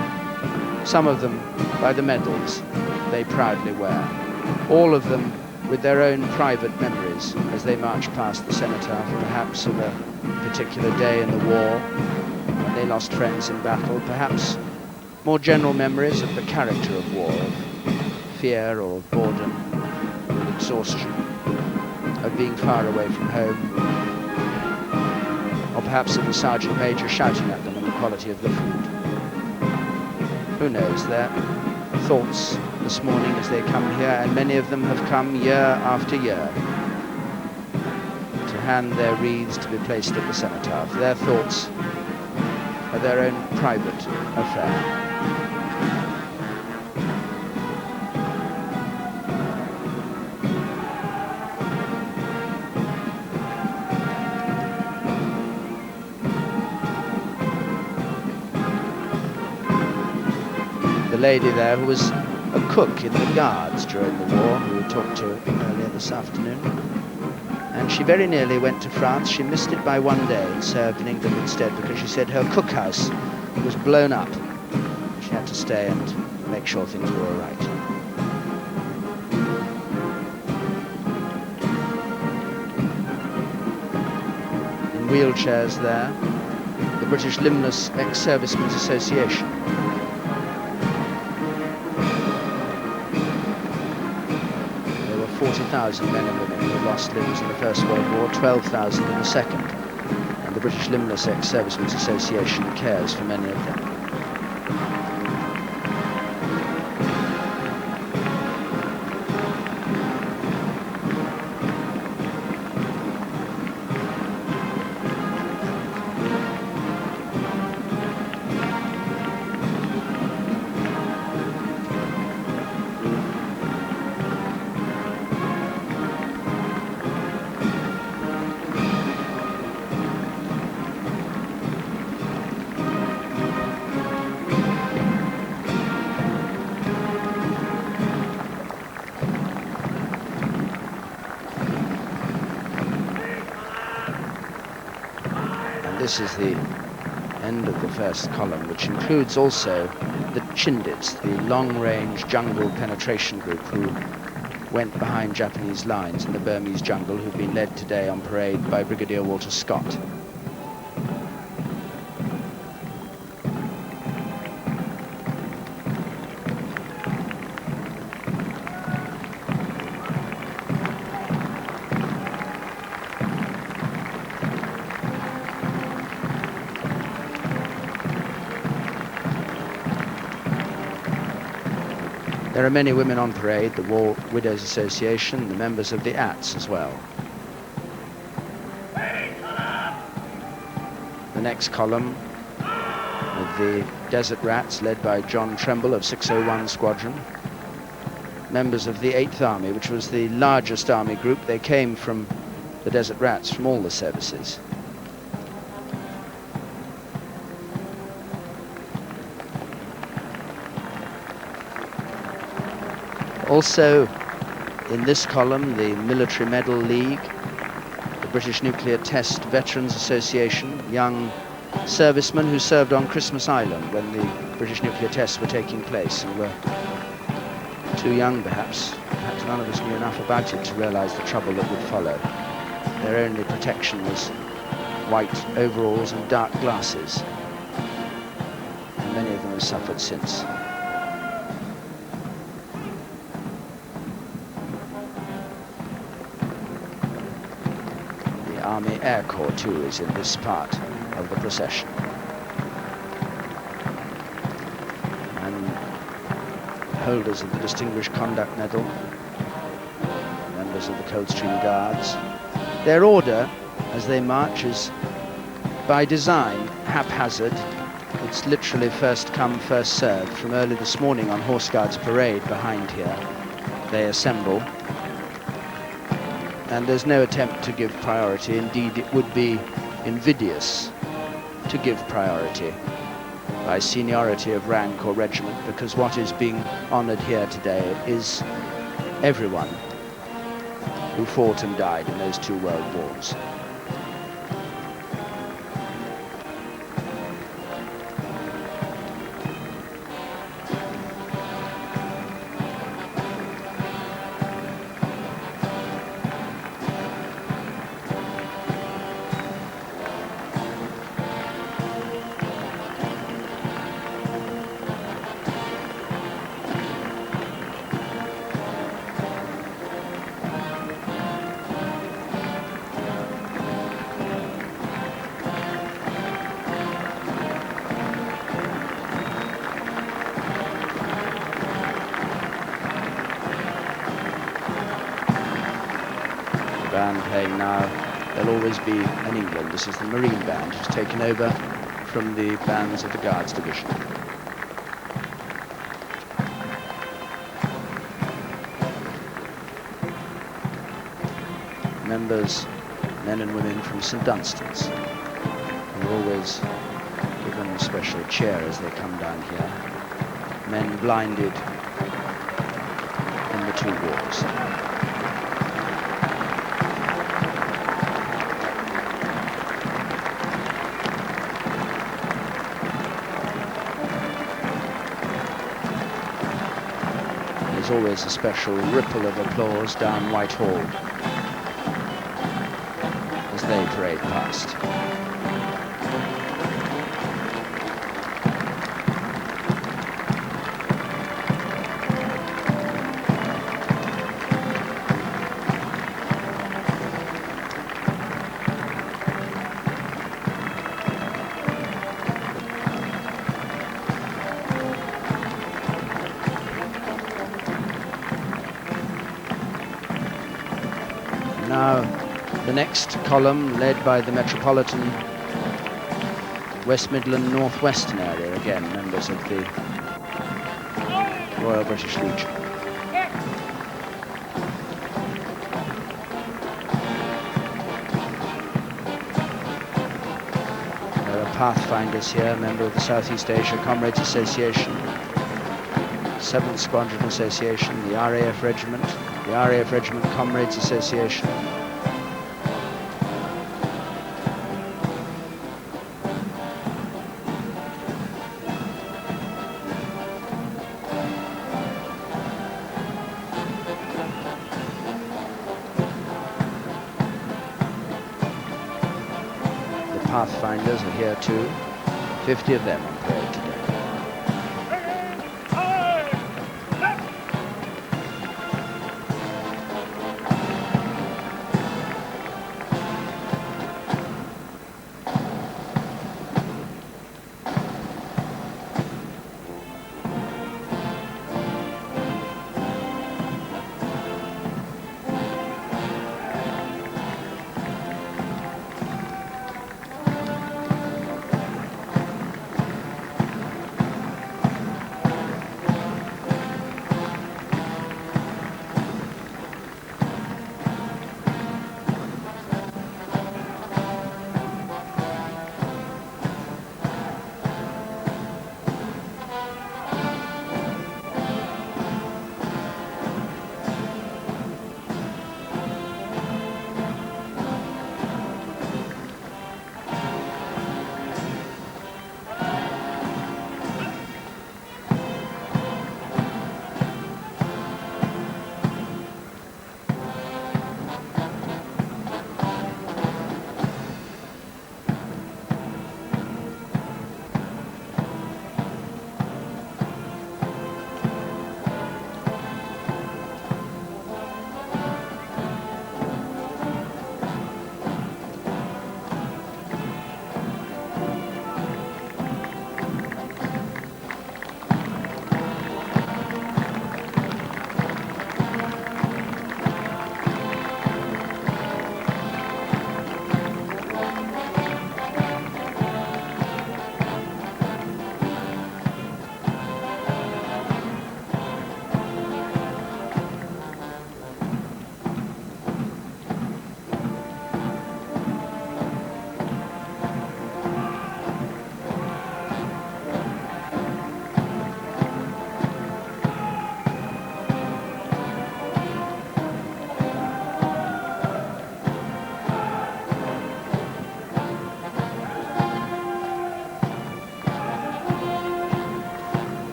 some of them by the medals they proudly wear, all of them with their own private memories as they march past the cenotaph, perhaps of a particular day in the war when they lost friends in battle, perhaps more general memories of the character of war, of fear or of boredom, of exhaustion, of being far away from home, or perhaps of the sergeant major shouting at them on the quality of the food. Who knows? Their thoughts this morning as they come here, and many of them have come year after year to hand their wreaths to be placed at the cenotaph. Their thoughts are their own private affair. The lady there who was a cook in the Guards during the war, who we talked to earlier this afternoon, and she very nearly went to France. She missed it by one day and served in England instead because she said her cookhouse was blown up. She had to stay and make sure things were all right. In wheelchairs there, the British Limbless Ex-Servicemen's Association. 40,000 men and women who lost limbs in the First World War, 12,000 in the Second, and the British Limbless Ex-Servicemen's Association cares for many of them. this is the end of the first column, which includes also the Chindits, the long-range jungle penetration group who went behind Japanese lines in the Burmese jungle, who've been led today on parade by Brigadier Walter Scott. There are many women on parade, the War Widows Association, the members of the ATS as well. The next column with the Desert Rats, led by John Tremble of 601 Squadron. Members of the 8th Army, which was the largest army group. They came from the Desert Rats from all the services. Also in this column, the Military Medal League, the British Nuclear Test Veterans Association, young servicemen who served on Christmas Island when the British nuclear tests were taking place and were too young perhaps none of us knew enough about it to realise the trouble that would follow. Their only protection was white overalls and dark glasses, and many of them have suffered since. Army Air Corps too is in this part of the procession. And holders of the Distinguished Conduct Medal, members of the Coldstream Guards. Their order as they march is by design haphazard. It's literally first come, first served. From early this morning on Horse Guards parade behind here, they assemble. And there's no attempt to give priority. Indeed, it would be invidious to give priority by seniority of rank or regiment, because what is being honoured here today is everyone who fought and died in those 2 world wars. Band playing now. There'll always be in England. This is the Marine Band, who's taken over from the bands of the Guards Division. Members, men and women from St Dunstan's, who are always given a special cheer as they come down here. Men blinded in the 2 wars. There's always a special ripple of applause down Whitehall as they parade past. Now, the next column, led by the Metropolitan West Midland Northwestern area, again, members of the Royal British Legion. There are Pathfinders here, member of the Southeast Asia Comrades Association, 7th Squadron Association, the RAF Regiment, the RAF Regiment Comrades Association. Pathfinders are here too. 50 of them on parade today.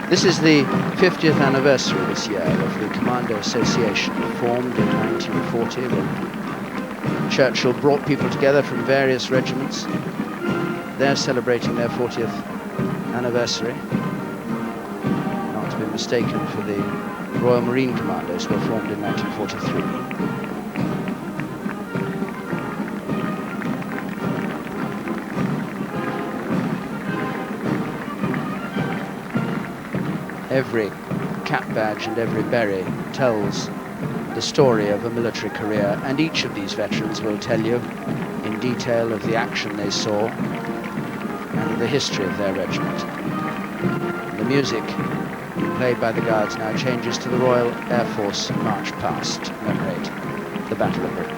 This is the 50th anniversary this year of the Commando Association, formed in 1940 when Churchill brought people together from various regiments. They're celebrating their 40th anniversary, not to be mistaken for the Royal Marine Commandos, who were formed in 1943. Every cap badge and every beret tells the story of a military career, and each of these veterans will tell you in detail of the action they saw and the history of their regiment. The music played by the Guards now changes to the Royal Air Force March Past to commemorate the Battle of Britain.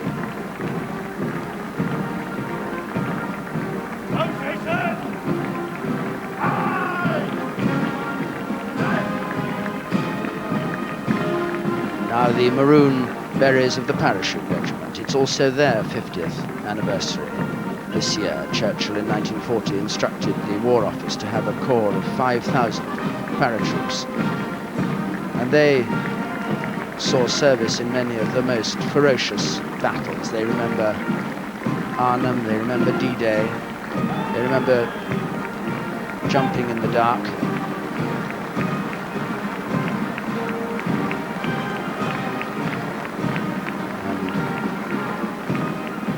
Now the maroon berets of the Parachute Regiment. It's also their 50th anniversary this year. Churchill in 1940 instructed the War Office to have a corps of 5,000 paratroops. And they saw service in many of the most ferocious battles. They remember Arnhem, they remember D-Day, they remember jumping in the dark.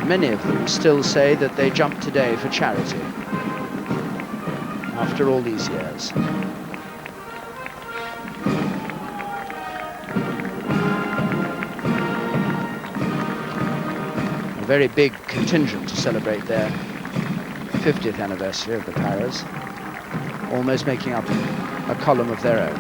Many of them still say that they jump today for charity, after all these years. A very big contingent to celebrate their 50th anniversary of the Paras, almost making up a column of their own.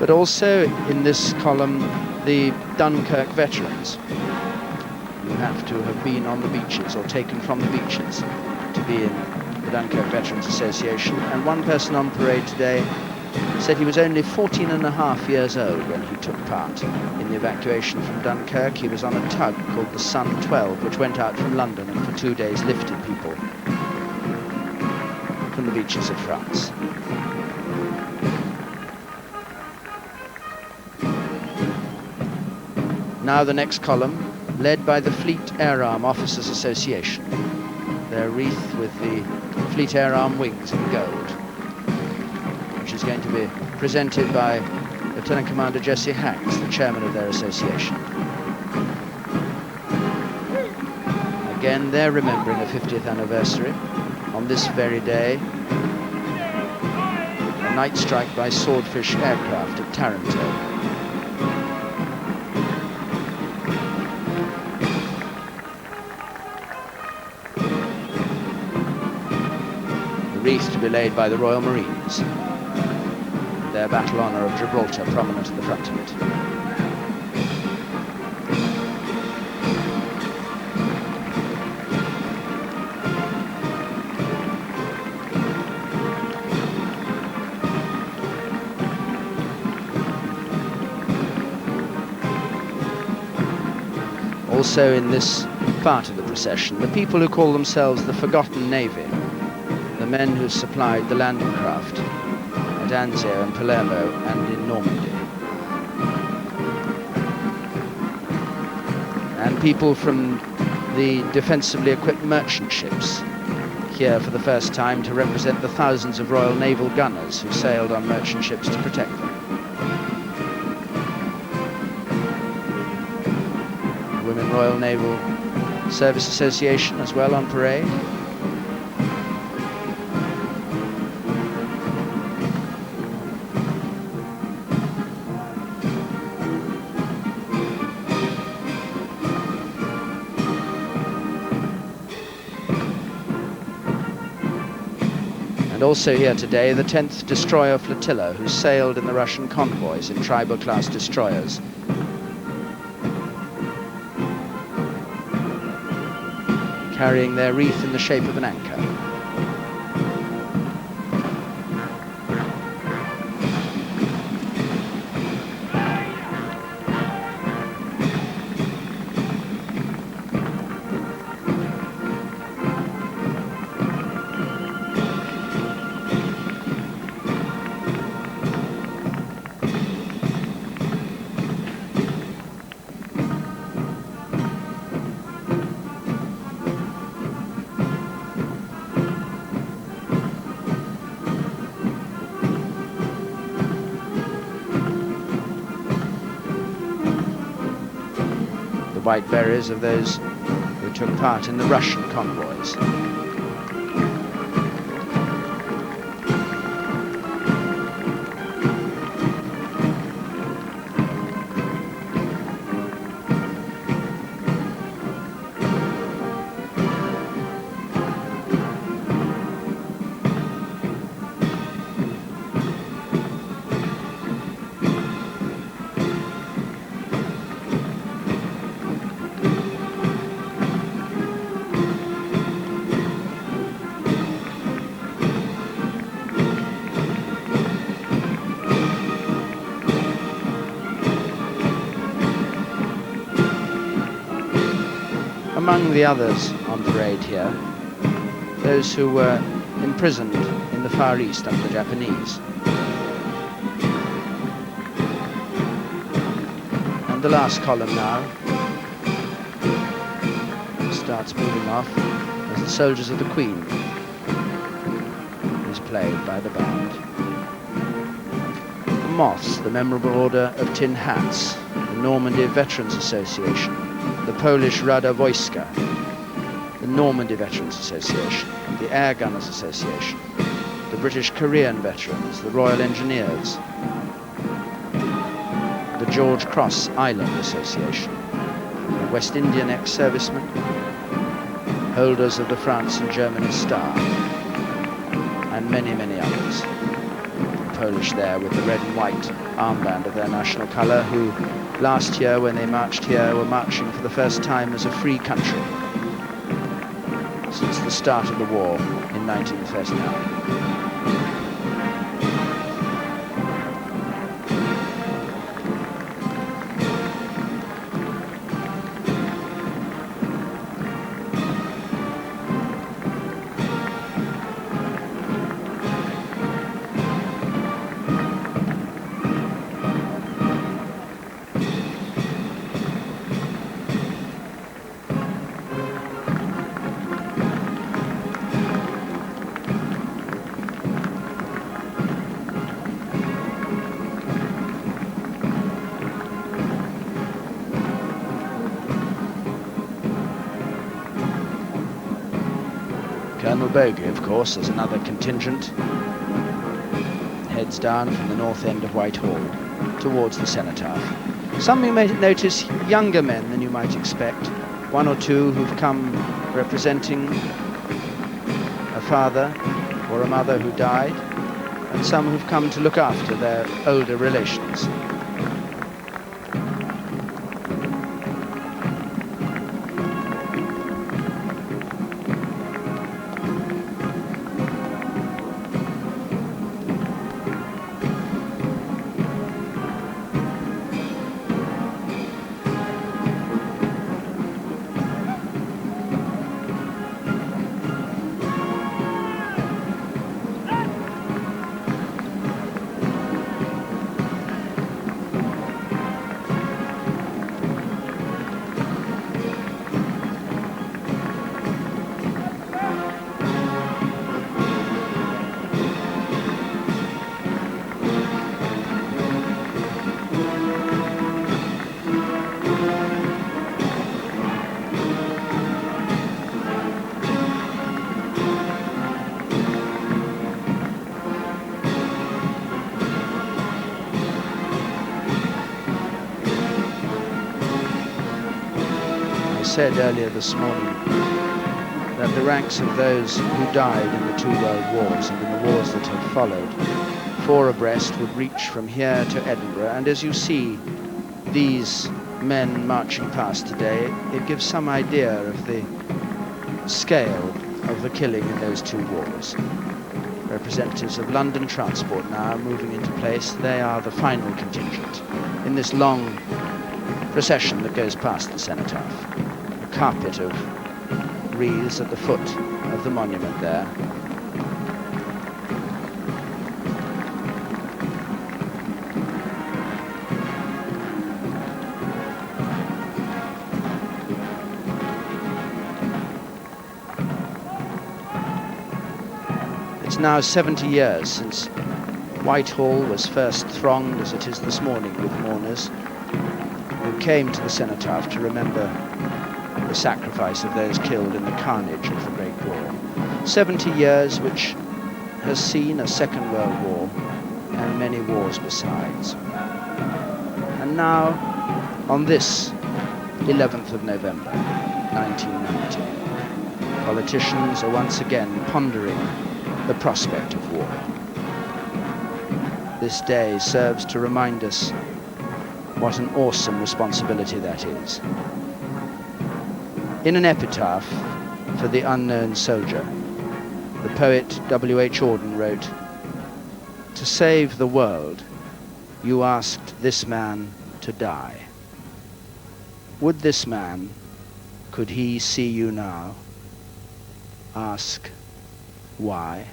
but also in this column the Dunkirk veterans. You have to have been on the beaches or taken from the beaches to be in the Dunkirk Veterans Association. And one person on parade today said he was only 14.5 years old when he took part in the evacuation from Dunkirk. He was on a tug called the Sun 12, which went out from London and for 2 days lifted people from the beaches of France. Now the next column, led by the Fleet Air Arm Officers Association. Their wreath with the Fleet Air Arm wings in gold, which is going to be presented by Lieutenant Commander Jesse Hanks, the chairman of their association. Again, they're remembering a 50th anniversary on this very day. A night strike by Swordfish aircraft at Taranto. Wreath to be laid by the Royal Marines. Their battle honour of Gibraltar prominent at the front of it. Also in this part of the procession, the people who call themselves the Forgotten Navy, the men who supplied the landing craft at Anzio and Palermo and in Normandy. And people from the defensively equipped merchant ships, here for the first time to represent the thousands of Royal Naval gunners who sailed on merchant ships to protect them. The Women Royal Naval Service Association as well on parade. And also here today, the 10th Destroyer Flotilla, who sailed in the Russian convoys in Tribal-class destroyers. Carrying their wreath in the shape of an anchor. White berets of those who took part in the Russian convoys. Among the others on parade here, those who were imprisoned in the Far East under the Japanese. And the last column now starts moving off as the Soldiers of the Queen is played by the band. The Moths, the memorable Order of Tin Hats, the Normandy Veterans Association, the Polish Rada Wojska, the Normandy Veterans Association, the Air Gunners Association, the British Korean Veterans, the Royal Engineers, the George Cross Island Association, the West Indian ex-servicemen, holders of the France and Germany Star, and many, many others. Polish there with the red and white armband of their national colour, who last year when they marched here were marching for the first time as a free country since the start of the war in 1939. Colonel Bogey, of course, as another contingent, heads down from the north end of Whitehall towards the Cenotaph. Some you may notice younger men than you might expect, one or two who've come representing a father or a mother who died, and some who've come to look after their older relations. Said earlier this morning that the ranks of those who died in the two world wars and in the wars that have followed, four abreast, would reach from here to Edinburgh. And as you see these men marching past today, it gives some idea of the scale of the killing in those two wars. Representatives of London Transport now moving into place. They are the final contingent in this long procession that goes past the Cenotaph. Carpet of wreaths at the foot of the monument there. It's now 70 years since Whitehall was first thronged as it is this morning with mourners who came to the Cenotaph to remember the sacrifice of those killed in the carnage of the Great War. 70 years which has seen a Second World War and many wars besides. And now, on this 11th of November, 1990, politicians are once again pondering the prospect of war. This day serves to remind us what an awesome responsibility that is. In an epitaph for the unknown soldier, the poet W.H. Auden wrote, "To save the world, you asked this man to die. Would this man, could he see you now, ask why?"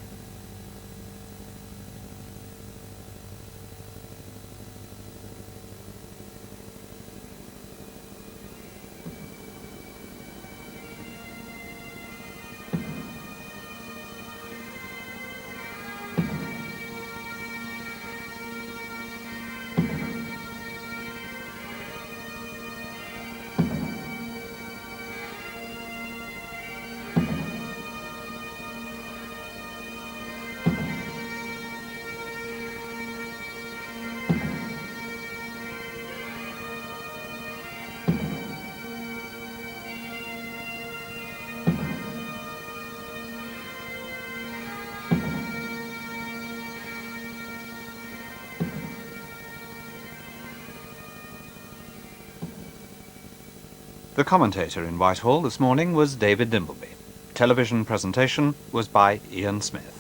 The commentator in Whitehall this morning was David Dimbleby. Television presentation was by Ian Smith.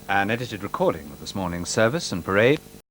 An edited recording of this morning's service and parade